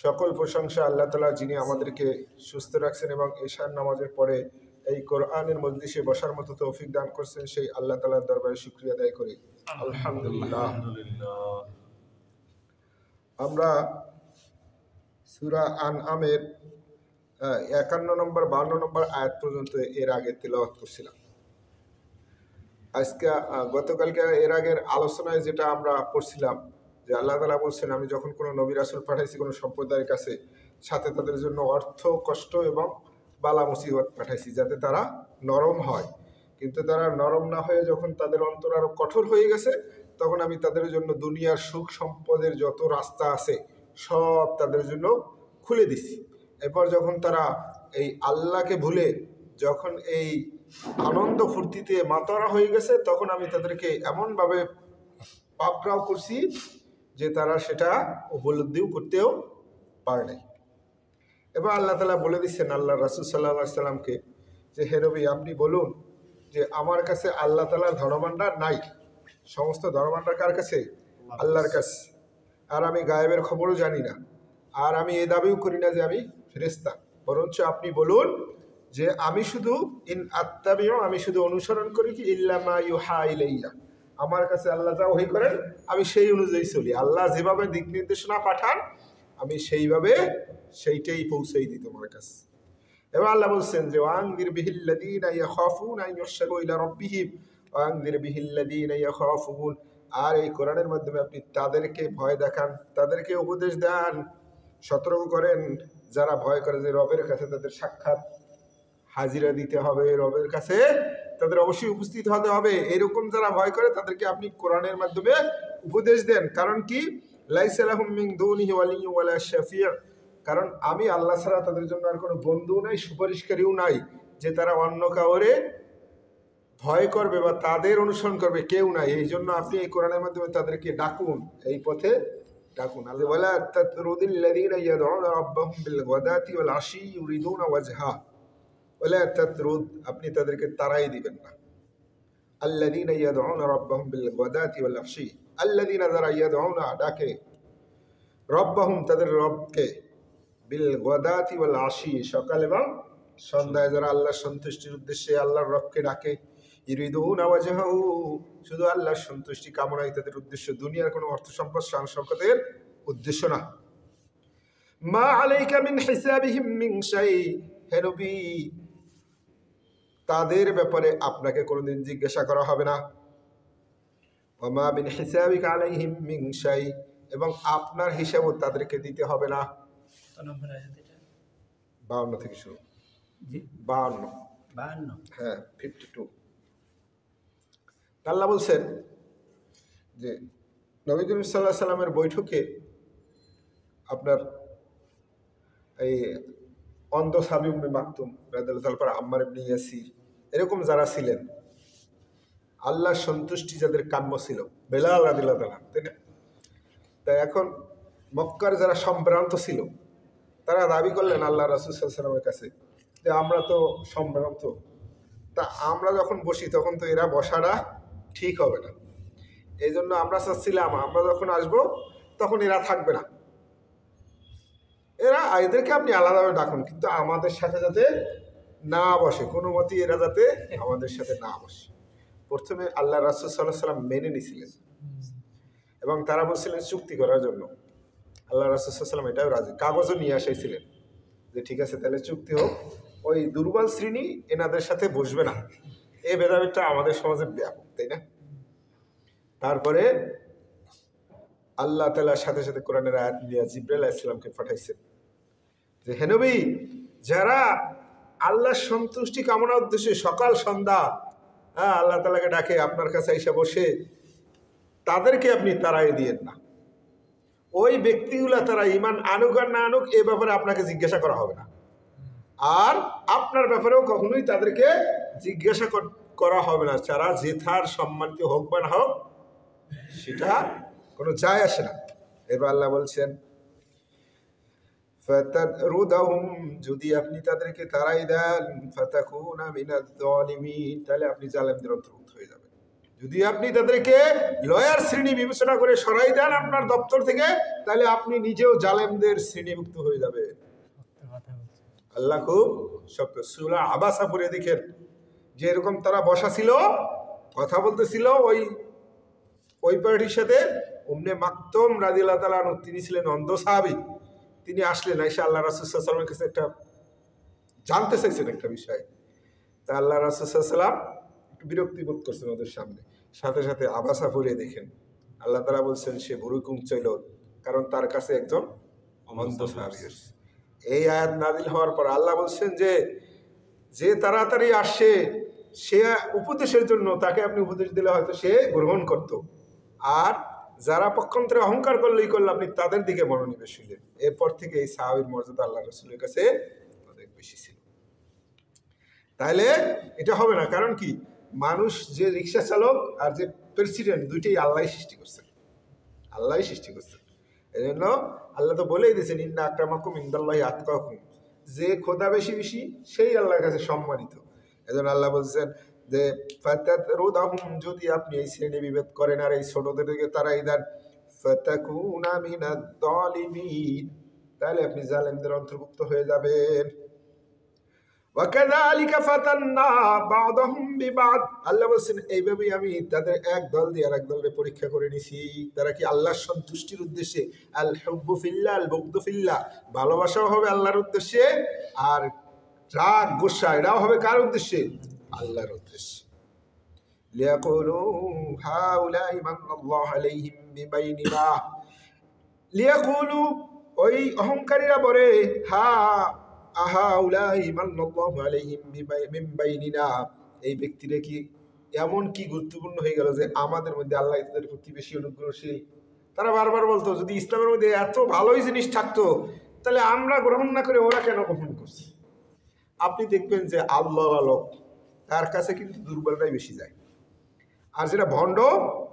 সকল প্রশংসা আল্লাহ তাআলা, যিনি আমাদেরকে সুস্থ রাখছেন এবং এশার নামাজের পরে এই কোরআনের মজলিসে বসার মতো তৌফিক দান করছেন। সেই আল্লাহ তাআলার দরবারে শুকরিয়া আদায় করি, আলহামদুলিল্লাহ। আমরা সূরা আনআমের 51 নম্বর 52 নম্বর আয়াত পর্যন্ত এর আগে তেলাওয়াত করছিলাম। আজকে গতকালকে এর আগের আলোচনায় যেটা আমরা পড়ছিলাম যে আল্লাহ তাআলা বলছেন, আমি যখন কোনো নবী রাসূল পাঠাইছি কোনো সম্প্রদায়ের কাছে, সাথে তাদের জন্য অর্থ, কষ্ট এবং বালা মুসিবত পাঠাইছি যাতে তারা নরম হয়। কিন্তু তারা নরম না হয়ে যখন তাদের অন্তর আরো কঠোর হয়ে গেছে, তখন আমি তাদের জন্য দুনিয়ার সুখ সম্পদের যত রাস্তা আছে সব তাদের জন্য খুলে দিছি। এরপর যখন তারা এই আল্লাহকে ভুলে যখন এই আনন্দ ফুর্তিতে মাতারা হয়ে গেছে, তখন আমি তাদেরকে এমনভাবে পাকড়াও করছি যে তারা সেটা উপলব্ধিও করতেও পারে নাই। এবার আল্লাহ তাআলা বলে দিচ্ছেন আল্লাহ রাসূল সাল্লাল্লাহু আলাইহি সাল্লামকে যে, হে নবী, আপনি বলুন যে আমার কাছে আল্লাহ তাআলার ধনভাণ্ডার নাই। সমস্ত ধনভাণ্ডার কার কাছে? আল্লাহর কাছে। আর আমি গায়েবের খবরও জানি না, আর আমি এ দাবিও করি না যে আমি ফেরেশতা। বরঞ্চ আপনি বলুন যে আমি শুধু আমি শুধু অনুসরণ করি কি ইল্লা মা ইউহা ইলাইয়া, আমার কাছে আল্লাহ যা ওহী করেন আমি সেই অনুযায়ী চলি। আল্লাহ যেভাবে দিক নির্দেশনা পাঠান আমি সেইটাই পৌঁছেই দিই তোমার কাছে। এবার আল্লাহ বলছেন যে ওয়ানদির বিহিল্লাযীনা ইয়াখাফুনা আন ইউহশারু ইলা রাব্বিহিম ওয়ানদির বিহিল্লাযীনা ইয়াখাফুন, আর এই কোরআনের মাধ্যমে আপনি তাদেরকে ভয় দেখান, তাদেরকে উপদেশ দেন, সতর্ক করেন যারা ভয় করে যে রবের কাছে তাদের সাক্ষাৎ হাজিরা দিতে হবে, রবের কাছে তাদের অবশ্যই উপস্থিত হতে হবে। এরকম যারা ভয় করে তাদেরকে আপনি কোরআনের মাধ্যমে উপদেশ দেন। কারণ কি? লাইসা লাহুম মিন দুনিহি ওয়ালিয়্যুন ওয়ালা শাফিয়্, কারণ আমি আল্লাহ ছাড়া তাদের জন্য আর কোনো বন্ধু নাই, সুপারিশকারীও নাই যে তারা অন্য কাউরে ভয় করবে বা তাদের অনুসরণ করবে, কেউ নাই। এই জন্য আপনি এই কোরআনের মাধ্যমে তাদেরকে ডাকুন, এই পথে ডাকুন। ওয়ালা তাতরুদিল্লাযীনা ইয়াদউনা রাব্বাহুম বিল গাদাতি ওয়াল আশি ইউরিদুনা ওয়াজহা, ওয়ালা তাতরুদ, আপনি তাদেরকে তাড়াই দিবেন না। আল্লাযীনা ইয়াদউনা রাব্বাহুম বিল গাদাতি ওয়াল আশি, আল্লাযীনা যারা ইয়াদউনা ডাকে, রাব্বাহুম তাদের রবকে, বিল গাদাতি ওয়াল আশি সকাল এবং সন্ধ্যায় যারা আল্লাহর সন্তুষ্টির উদ্দেশ্যে আল্লাহর রবকে ডাকে, ইউরিদুনা ওয়াজহাহু, শুধু আল্লাহর সন্তুষ্টি কামনাই তাদের উদ্দেশ্য, দুনিয়ার কোনো অর্থ সম্পদ শান শওকতের উদ্দেশ্য না। মা আলাইকা মিন হিসাবিহিম মিন শাই, হে নবী, তাদের ব্যাপারে আপনাকে কোনোদিন জিজ্ঞাসা করা হবে না। ওয়া মা মিন হিসাবিকা আলাইহিম মিন শাই, এবং আপনার হিসাবও তাদেরকে দিতে হবে না। 52 থেকে শুরু। জি 52, হ্যাঁ 52। আল্লাহ বলছেন যে নবী করিম সাল্লাল্লাহু আলাইহি সাল্লামের বৈঠকে আপনার এই অন্ধ সাবি উম্মে মাকতুম রাদিয়াল্লাহু তাআলা, আম্মার ইবনে ইয়াসির, এরকম যারা ছিলেন আল্লাহর সন্তুষ্টি যাদের কাম্য ছিল, বেলাল রাদিয়াল্লাহু তাআলা, তাই না? তাই এখন মক্কার যারা সম্ভ্রান্ত ছিল তারা দাবি করলেন আল্লাহ রাসূল সাল্লাল্লাহু আলাইহি সাল্লামের কাছে যে আমরা তো সম্ভ্রান্ত, তা আমরা যখন বসি তখন তো এরা বসাটা ঠিক হবে না। এই জন্য আমরা চাচ্ছিলাম আমরা যখন আসবো তখন এরা থাকবে না, এদেরকে আপনি আলাদাভাবে ডাকুন, কিন্তু আমাদের সাথে যাতে না বসে, কোনো মতেই এরা যাতে আমাদের সাথে না বসে। প্রথমে আল্লাহ রাসূল সাল্লাল্লাহু আলাইহি সাল্লাম মেনে নিয়েছিলেন এবং তারা বলছিলেন চুক্তি করার জন্য। আল্লাহ রাসূল সাল্লাল্লাহু আলাইহি সাল্লাম এটাও রাজি, কাগজও নিয়ে এসেছিলেন যে ঠিক আছে তাহলে চুক্তি হোক, ওই দুর্বল শ্রেণী এনাদের সাথে বসবে না। এই ভেদাভেদটা আমাদের সমাজে ব্যাপক, তাই না? তারপরে আল্লাহ তাআলার সাথে সাথে কোরআনের আয়াত নিয়ে জিবরাইল আলাইহিস সালামকে পাঠাইছেন যে হে নবী, যারা আল্লাহর সন্তুষ্টি কামনার উদ্দেশ্যে সকাল সন্ধ্যা আল্লাহ তাআলাকে ডাকে, আপনার কাছে এসে বসে, তাদেরকে আপনি তাড়াই দিয়েন না। ওই ব্যক্তিগুলা তারা ঈমান আনুক আর না আনুক এ ব্যাপারে আপনাকে জিজ্ঞাসা করা হবে না, আর আপনার ব্যাপারেও কখনোই তাদেরকে জিজ্ঞাসা করা হবে না। যারা জেঠার সম্মানিত হোক বা না হোক সেটা কোনো যায় আসে না। এবার আল্লাহ বলছেন ফাতারুদাহুম, যদি আপনি তাদেরকে তাড়াই দেন, ফাতাকুনা মিনাজ জালিমিন, তাহলে আপনি জালেমদের অন্তর্ভুক্ত হয়ে যাবেন। যদি আপনি তাদেরকে লয়ার শ্রেণী বিবেচনা করে সরাই দেন আপনার দপ্তর থেকে, তাহলে আপনি নিজেও জালেমদের শ্রেণীভুক্ত হয়ে যাবে। আল্লাহ খুব শক্ত। সূরা আবাসা পড়ে দেখেন, যে এরকম তারা বসা ছিল, কথা বলতেছিল ওই পার্টির সাথে। উম্মে মাকতুম রাদিয়াল্লাহু তাআলা আনহু, তিনি ছিলেন অন্ধ সাহাবী। তিনি আসলেন, এসে আল্লাহ রাসূল সাল্লাল্লাহু আলাইহি ওয়াসাল্লামের কাছে একটা জানতে চাইছেন একটা বিষয়। তা আল্লাহ রাসূল সাল্লাল্লাহু আলাইহি ওয়াসাল্লাম একটু বিরক্তি বোধ করছেন ওদের সামনে। সাথে সাথে আবাসা পড়ে দেখেন, আল্লাহ তাআলা বলছেন সে ভুরুকুম চাইল, কারণ তার কাছে একজন অন্ধ সাহাবী আছে। এই আয়াত নাযিল হওয়ার পর আল্লাহ বলছেন যে যে তাড়াতাড়ি আসে সে উপদেশের জন্য, তাকে আপনি উপদেশ দিলে হয়তো সে গ্রহণ করত, আর যারা পক্ষান্তরে অহংকার করলেই করলো, আপনি তাদের দিকে মনোনিবেশ হইলেন। এরপর থেকে এই সাহাবীর মর্যাদা আল্লাহ রাসূলের কাছে অনেক বেশি ছিল। তাহলে এটা হবে না, কারণ কি, মানুষ যে রিক্সা চালক আর যে প্রেসিডেন্ট, দুইটাই আল্লাহই সৃষ্টি করছেন, আল্লাহই সৃষ্টি করছেন। এই জন্য আল্লাহ তো বলেই দিয়েছেন, ইন্না আকরামাকুম ইনদাল্লাহি আতকাকুম, যে খোদা বেশি বেশি সেই আল্লাহর কাছে সম্মানিত। এজন্য আল্লাহ বলছেন যে ফাতাতরুদাহুম, যদি আপনি এই শ্রেণী বিভেদ করেন আর এই ছোটদেরকে তারাই দেন, ফাতাকুনা মিনাজ জালিমিন, তাহলে আপনি জালেমদের অন্তর্ভুক্ত হয়ে যাবেন। ওয়াকাযালিকা ফাতান্না বা'দাহুম বিবা'দ, আল্লাহ বলছেন এইভাবেই আমি তাদের এক দল দিয়ে আরেক দলের পরীক্ষা করে নিছি। তারা কি আল্লাহর সন্তুষ্টির উদ্দেশ্যে, আল হুব্বু ফিল্লাহ আল বুগদু ফিল্লাহ, ভালোবাসাও হবে আল্লাহর উদ্দেশ্যে, আর রাগ গোসা এটাও হবে কার উদ্দেশ্যে, আল্লাহর উদ্দেশ্যে। লিয়াকুলু হাউলাই মান্নাল্লাহু আলাইহিম বিবাইনিনা, লিয়াকুলু, ওই অহংকারীরা বলে, হা আহাউলাই মান্নাল্লাহু আলাইহিম মিন বাইনিনা, এই ব্যক্তিরা কি এমন কি গুরুত্বপূর্ণ হয়ে গেল যে আমাদের মধ্যে আল্লাহ তাদের প্রতি বেশি অনুগ্রহশীল। তারা বারবার বলতো, যদি ইসলামের মধ্যে এত ভালোই জিনিস থাকতো, তাহলে আমরা গ্রহণ না করে ওরা কেন গ্রহণ করছে। আপনি দেখবেন যে আল্লাহ লোক, তার কাছে কিন্তু দুর্বলরাই বেশি যায়, আর যেটা ভণ্ড,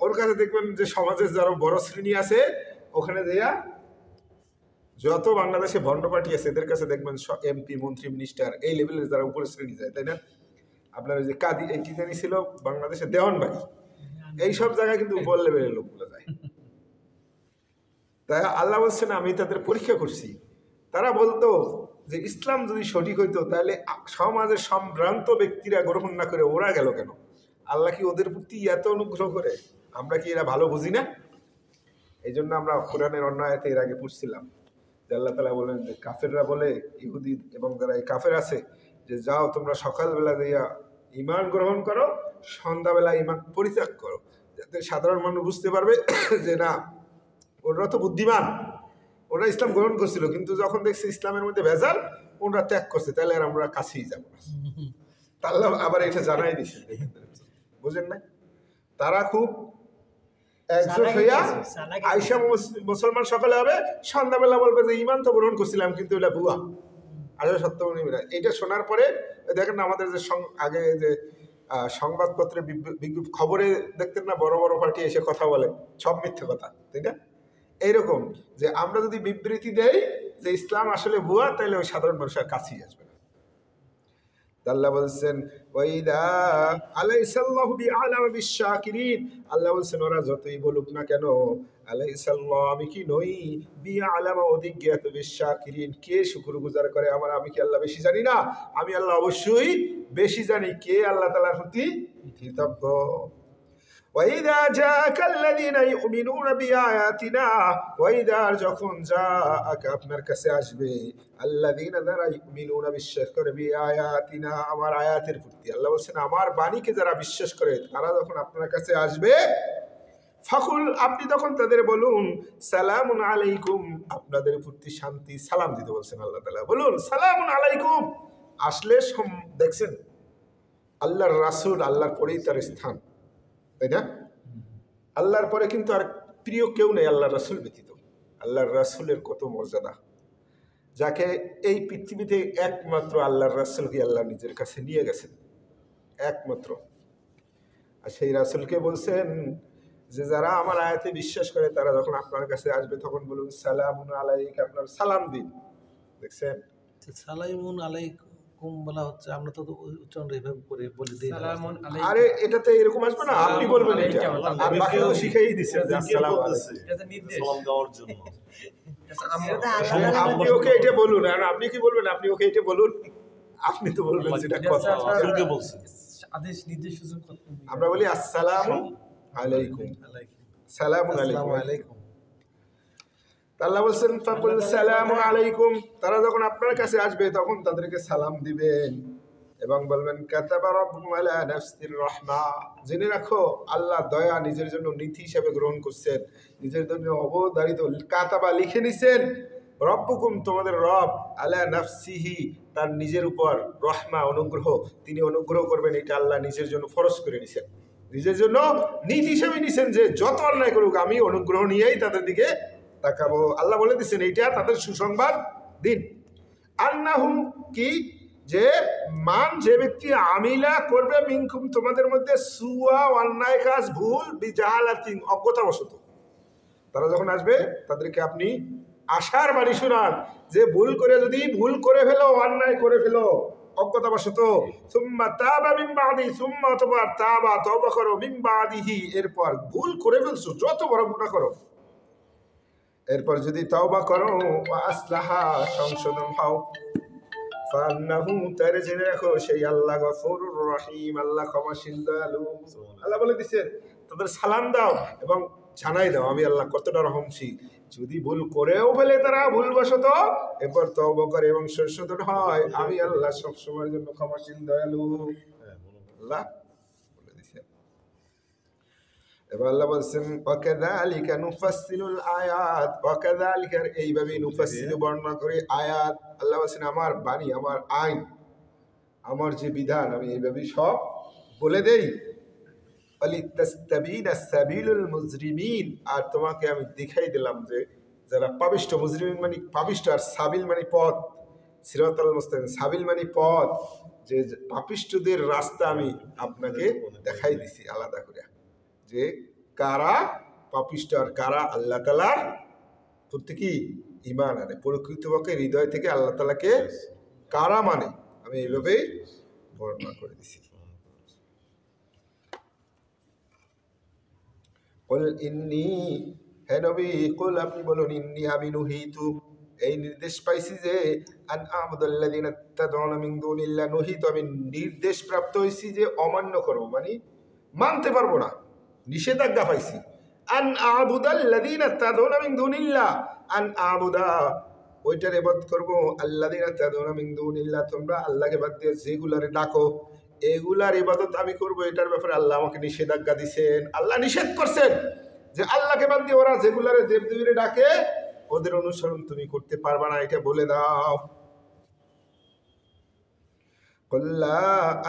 ওর কাছে দেখবেন যে সমাজের যারা বড় শ্রেণী আছে, ওখানে দেয়া যত বাংলাদেশে ভণ্ড পার্টি আছে, এদের কাছে দেখবেন এমপি, মন্ত্রী, মিনিস্টার, এই লেভেলের যারা উপরে শ্রেণী যায়, তাই না? আপনার ওই যে কাদি, এই কি জানি ছিল বাংলাদেশে, দেওয়ানবাগি, এইসব জায়গায় কিন্তু উপর লেভেলের লোকগুলো যায়। তাই আল্লাহ বলছেন আমি তাদের পরীক্ষা করছি। তারা বলতো যে ইসলাম যদি সঠিক হইতো, তাহলে সমাজের সম্ভ্রান্ত ব্যক্তিরা গ্রহণ না করে ওরা গেল কেন? আল্লাহ কি ওদের প্রতি এত অনুগ্রহ করে? আমরা কি এরা ভালো বুঝি না? এই জন্য আমরা কোরআনের অন্য আয়াতে এর আগে পড়ছিলাম যে আল্লাহ তাআলা বলেন যে কাফেররা বলে, ইহুদি এবং যারা এই কাফের আছে, যে যাও তোমরা সকালবেলা দিয়া ঈমান গ্রহণ করো, সন্ধ্যাবেলা ঈমান পরিত্যাগ করো, যাতে সাধারণ মানুষ বুঝতে পারবে যে না, ওরা তো বুদ্ধিমান, ওরা ইসলাম গ্রহণ করছিল, কিন্তু যখন দেখছে ইসলামের মধ্যে ভেজাল, ওরা ত্যাগ করছে, তাহলে আর আমরা কাছেই যাবো না। আল্লাহ আবার এটা জানাই দিছে, বুঝেন না? তারা খুব একজোট হইয়া আইসা মুসলমান সকালে হবে, সন্ধ্যাবেলা বলবে যে ইমান তো গ্রহণ করছিলাম, কিন্তু এটা ভুয়া, আসলে সত্য মনে না। এটা শোনার পরে দেখেন না, আমাদের যে আগে যে সংবাদপত্রে খবরে দেখতেন না, বড় বড় পার্টি এসে কথা বলে, সব মিথ্যে কথা, তাই না? এইরকম যে আমরা যদি বিবৃতি দেই যে ইসলাম আসলে ভুয়া, তাহলে ওই সাধারণ মানুষের কাছেই আসবে না। আল্লাহ বলছেন ওয়াইদা আলাইসাল্লাহু বিআলাম বিশাকিরিন, আল্লাহ বলছেন ওরা যতই বলুক না কেন, আলাইসাল্লাহ, আমি কি নই, বিআলাম, অধিক জ্ঞাত, বিশাকিরিন, কে শুকরগুজার করে আমার, আমি কি আল্লাহ বেশি জানি না? আমি আল্লাহ অবশ্যই বেশি জানি কে আল্লাহ তাআলার প্রতি কৃতজ্ঞ। ওয়াইদা জাআকাল্লাযীনা ইউমিনুনা বিআয়াতিনা, ওয়াইদা, যখন জাআকা, আপনার কাছে আসবে, আল্লাযীনা, যারা ইউমিনুনা, বিশ্বাস করে, বিআয়াতিনা, আমার আয়াতের প্রতি, আল্লাহ বলছেন আমার বাণীকে যারা বিশ্বাস করে, তারা যখন আপনার কাছে আসবে, ফাকুল, আপনি তখন তাদের বলুন, সালামুন আলাইকুম, আপনাদের প্রতি শান্তি, সালাম দিতে বলছেন আল্লাহ তাআলা, বলুন সালামুন আলাইকুম। আসলে দেখছেন আল্লাহর রাসূল, আল্লাহর পরেই তার স্থান, তাই না? আল্লাহর পরে কিন্তু আর প্রিয় কেউ নেই আল্লাহর রাসূল ব্যতীত। আল্লাহর রাসূলের কত মর্যাদা, যাকে এই পৃথিবীতে একমাত্র আল্লাহর রাসূলকে আল্লাহ নিজের কাছে নিয়ে গেছেন, একমাত্র। আর সেই রাসূলকে বলছেন যে যারা আমার আয়াতে বিশ্বাস করে, তারা যখন আপনার কাছে আসবে, তখন বলুন সালামুন আলাইক, আপনার সালাম দিন। দেখছেন, সালামুন আলাইকুম, আলাইকুম বলা হচ্ছে, আমরা তো উচ্চারণ এইভাবে করে বলে দিই। আরে এটাতে এরকম আসবে না, আপনি বলবেন এটা, আর বাকি তো শিখাই দিচ্ছেন যে আসসালামু আলাইকুম, এটা নির্দেশ সালাম দেওয়ার জন্য। আপনি ওকে এটা বলুন, আর আপনি কি বলবেন, আপনি ওকে এটা বলুন, আপনি তো বলবেন যেটা কথা বলছেন আদেশ নির্দেশ সূচক। আমরা বলি আসসালামু আলাইকুম, সালামুন আলাইকুম। আল্লাহ বলছেন ফাকুল সালামুন আলাইকুম, তারা যখন আপনার কাছে আসবে তখন তাদেরকে সালাম দিবেন এবং বলবেন কাতাবা রাব্বুকুম আলা নাফসির রাহমা, জেনে রাখো আল্লাহ দয়া নিজের জন্য নীতি হিসেবে গ্রহণ করছেন, নিজের জন্য অবধারিত কাতাবা লিখে নিছেন, রব্বুকুম তোমাদের রব, আলা নাফসিহি তার নিজের উপর, রহমা অনুগ্রহ, তিনি অনুগ্রহ করবেন, এটা আল্লাহ নিজের জন্য ফরজ করে নিছেন, নিজের জন্য নীতি হিসেবে নিছেন যে যত অন্যায় করুক আমি অনুগ্রহ নিয়েই তাদের দিকে তাকাবো। আল্লাহ বলে দিচ্ছেন এইটা তাদের সুসংবাদ দিন। আন্নাহু কি, যে মান যে ব্যক্তি আমিলা করবে মিনকুম তোমাদের মধ্যে সুয়া অন্যায় কাজ ভুল বিজাহালাতিন অজ্ঞতাবশত, তারা যখন আসবে তাদেরকে আপনি আশার বাণী শোনান যে ভুল করে, যদি ভুল করে ফেলো, অন্যায় করে ফেলো অজ্ঞতাবশত, সুম্মা তাবা মিন বাদি, সুম্মা অতঃপর তাবা তওবা করো, মিন বাদিহি এরপর ভুল করে ফেলছো যত বড় গুনাহ করো, এরপর যদি তওবা করো, ওয়া আসলাহা সংশোধন হও, ফান্নাহু তারে জেনে রাখো সেই আল্লাহ গফুরুর রহিম, আল্লাহ ক্ষমাশীল দয়ালু। আল্লাহ বলে দিচ্ছেন তাদের সালাম দাও এবং জানাই দাও আমি আল্লাহ কতটা রহমশীল, যদি ভুল করেও ফেলে তারা ভুলবশত এরপর তওবা করে এবং সংশোধন হয়, আমি আল্লাহ সবসময়ের জন্য ক্ষমাশীল দয়ালু। আল্লাহ বলে দিচ্ছেন। এবার আল্লাহ বলছেন ওয়াকাযালিকা নুফাসসিলুল আয়াত, ওয়াকাযালিকা এইভাবে নুফাসসিলু বর্ণনা করে আয়াত, আল্লাহ বলছেন আমার বাণী, আমার আইন, আমার যে বিধান আমি এইভাবেই সব বলে দেই, ওয়ালিতাস্তাবিনা সাবিলুল মুজরিমিন, আর তোমাকে আমি দেখাই দিলাম যে যারা পাপিষ্ঠ, মুজরিমিন মানে পাপিষ্ঠ, আর সাবিল মানে পথ, সিরাতাল মুস্তাকিম, সাবিল মানে পথ, যে পাপিষ্ঠদের রাস্তা আমি আপনাকে দেখাই দিছি আলাদা করে, যে কারা পাপিষ্ঠ আর কারা আল্লাহ তাআলার প্রতি কি ঈমান আনে, প্রকৃতপক্ষে হৃদয় থেকে আল্লাহ তাআলাকে কারা মানে, আমি এইভাবেই বর্ণনা করে দিছি। কুল ইন্নী, হে নবী কুল আপনি বলুন, ইন্নী আমি নুহিতু এই নির্দেশ পাইছি যে আন আবুদাল্লাযিনা তাদউনা মিন দুনিল্লাহ, নুহিতু আমি নির্দেশ প্রাপ্ত হইছি যে অমান্য করব, মানে মানতে পারবো না, নিষেধাজ্ঞা পাইছি, আন আবুদাল্লাযিনা তাদউনা মিন দুনিল্লাহ, আন আবুদা ওইটার ইবাদত করব, আল্লাযিনা তাদউনা মিন দুনিল্লাহ তোমরা আল্লাহকে বাদ দিয়ে যেগুলারে ডাকো এগুলার ইবাদত আমি করব, এটার ব্যাপারে আল্লাহ আমাকে নিষেধাজ্ঞা দিয়েছেন, আল্লাহ নিষেধ করছেন যে আল্লাহকে বাদ দিয়ে ওরা যেগুলারে দেবদেবীরে ডাকে ওদের অনুসরণ তুমি করতে পারবা না, এটা বলে দাও। কুল্লা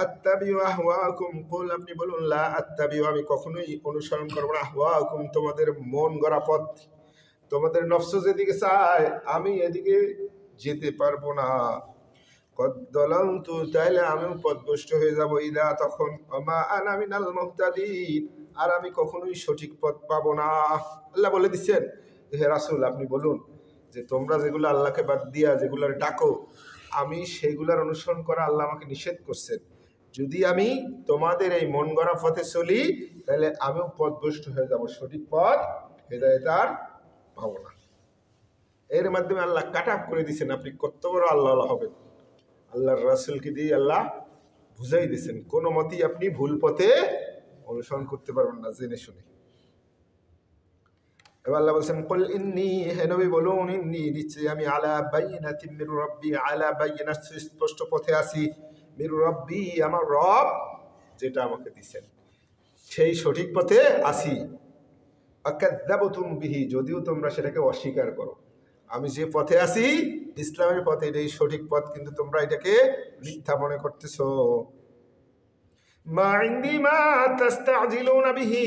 আত্তাবিউ আহওয়াকুম, কুল আপনি বলুন লা আত্তাবিউ আমি কখনোই অনুসরণ করব না, আহওয়াকুম তোমাদের মন গড়া পথ, তোমাদের নফস যেদিকে চায় আমি এদিকে যেতে পারবো না, কদ্দলালতু তাইলে আমিও পথভ্রষ্ট হয়ে যাব, ইদা তখন, ওমা আনা মিনাল মুহতাদিন আর আমি কখনোই সঠিক পথ পাবো না। আল্লাহ বলে দিচ্ছেন হে রাসূল আপনি বলুন যে তোমরা যেগুলো আল্লাহকে বাদ দিয়া যেগুলোর ডাকো আমি সেগুলোর অনুসরণ করা আল্লাহ আমাকে নিষেধ করছেন, যদি আমি তোমাদের এই মন গড়া পথে চলি তাহলে আমিও পথভ্রষ্ট হয়ে যাব, সঠিক পথ হেদায়েত আর পাবো না। এর মাধ্যমে আল্লাহ কাট আপ করে দিচ্ছেন আপনি কত বড় আল্লাহ হবেন, আল্লাহর রাসূলকে দিয়ে আল্লাহ বুঝাই দিয়েছেন কোনো মতেই আপনি ভুল পথে অনুসরণ করতে পারবেন না জেনে শুনে। এবার আল্লাহ বলছেন কুল ইন্নী, হে নবী বলুন, ইন্নী নিশ্চয়ই আমি আলা বাইনাতিন মির রাব্বি, আলা বাইনাত স্পষ্ট পথে আছি, মির রাব্বি আমার রব যেটা আমাকে দিয়েছেন সেই সঠিক পথে আছি, আকাযাবতুম বিহি যদিও তোমরা সেটাকে অস্বীকার করো, আমি যে পথে আছি ইসলামের পথে এটাই সঠিক পথ কিন্তু তোমরা এটাকে মিথ্যা মনে করতেছো। মা ইনদি মা তাস্তাজিলুনা বিহি,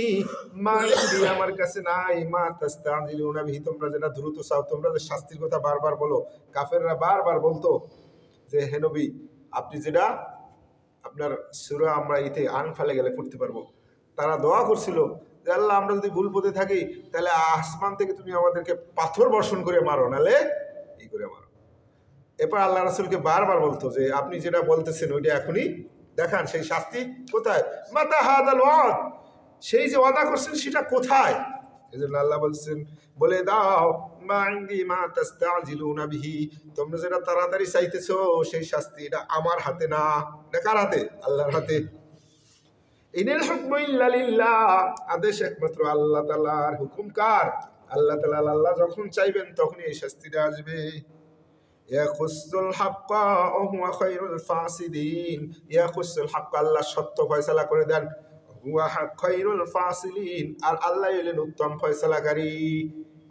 মা ইনদি আমার কাছে নাই, মা তাস্তাজিলুনা বিহি তোমরা যেটা দ্রুত চাও, তোমরা যে শাস্তির কথা বারবার বলো, কাফেররা বারবার বলতো যে হে নবী আপনি যেটা আপনার সূরা আমরা ইতে আনফালে গেলে পড়তে পারবো, তারা দোয়া করছিল যে আল্লাহ আমরা যদি ভুল পথে থাকি তাহলে আসমান থেকে তুমি আমাদেরকে পাথর বর্ষণ করে মারো, নালে এই করে মারো, এরপর আল্লাহ রাসূলকে বারবার বলতো যে আপনি যেটা বলতেছেন ওইটা এখনই দেখান, সেই শাস্তি কোথায়, মাতা হাদাল ওয়াদ, সেই যে ওয়াদা করছেন সেটা কোথায়। এই জন্য আল্লাহ বলছেন, বলে দাও মা ইনদি মা তাস্তাজিলুনা বিহি, তোমরা যেটা তাড়াতাড়ি চাইতেছো সেই শাস্তি এটা আমার হাতে না, এটা কার হাতে, আল্লাহর হাতে। ইনিল হুকমু ইল্লা লিল্লাহ, আদেশ একমাত্র আল্লাহ তাআলার, হুকুম কার, আল্লাহ তাআলা। আল্লাহ যখন চাইবেন তখনই এই শাস্তিটা আসবে। ইয়াখুসুল হাক্কা ওয়া হুয়া খায়রুল ফাসিলিন, ইয়াখুসুল হাক্কা, আল্লাহ সত্য ফয়সালা করে দেন, হুয়া খায়রুল ফাসিলিন, আর আল্লাহ হলেন উত্তম ফয়সালাকারী।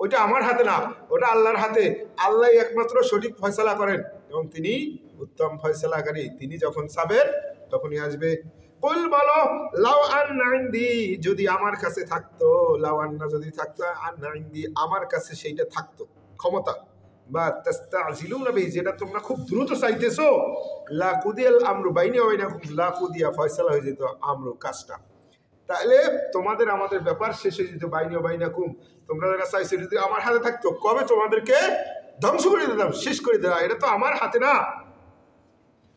ওইটা আমার হাতে না, ওটা আল্লাহর হাতে। আল্লাহ একমাত্র সঠিক ফয়সালা করেন এবং তিনি উত্তম ফয়সালাকারী। তিনি যখন চাবেন তখনই আসবে। কুল বলো, লাউ আন্না ইনদি, যদি আমার কাছে থাকতো, লাউ আন্না যদি থাকতো, আন্না ইনদি আমার কাছে সেইটা থাকতো, ক্ষমতা, বা তাস্তাজিলুনা বিহি যেটা তোমরা খুব দ্রুত চাইতেছো, লা কুদিয়াল আমরু বাইনি ওয়া বাইনাকুম, লা কুদিয়া ফয়সালা হয়ে যেত আমরু কাজটা, তাহলে তোমাদের আমাদের ব্যাপার শেষ হয়ে যেত, বাইনি ওয়া বাইনাকুম, তোমরা যারা চাইছো যদি আমার হাতে থাকতো কবে তোমাদেরকে ধ্বংস করে দিতাম, শেষ করে দিতাম, এটা তো আমার হাতে না।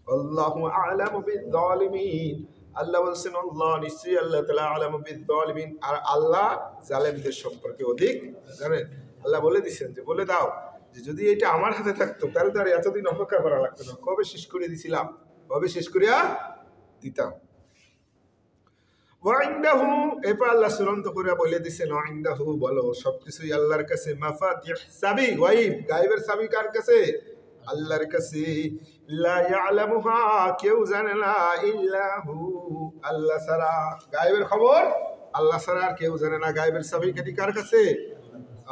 আল্লাহু আ'লামু বিয-যালিমিন, আল্লাহ বলছেন আল্লাহ নিশ্চয়ই আল্লাহ তাআলা আ'লামু বিয-যালিমিন, আর আল্লাহ জালেমদের সম্পর্কে অধিক জানেন। আল্লাহ বলে দিয়েছেন যে বলে দাও যে যদি এটা আমার হাতে থাকতো তাহলে তো আর এতদিন অপেক্ষা করা লাগতো না, কবে শেষ করে দিছিলাম, কবে শেষ করিয়া দিতাম। ওয়াইন্দাহু, এরপর আল্লাহ চূড়ান্ত করে বলে দিয়েছেন ওয়াইন্দাহু, বলো সবকিছুই আল্লাহর কাছে, মাফাতিহ চাবি, গায়ব, গায়বের চাবি কার কাছে, আল্লাহর কাছে। লা ইয়ালামুহা, কেউ জানে না, ইল্লাহু, আল্লাহ ছাড়া, গায়বের খবর আল্লাহ ছাড়া আর কেউ জানে না। গায়বের চাবি কার কাছে,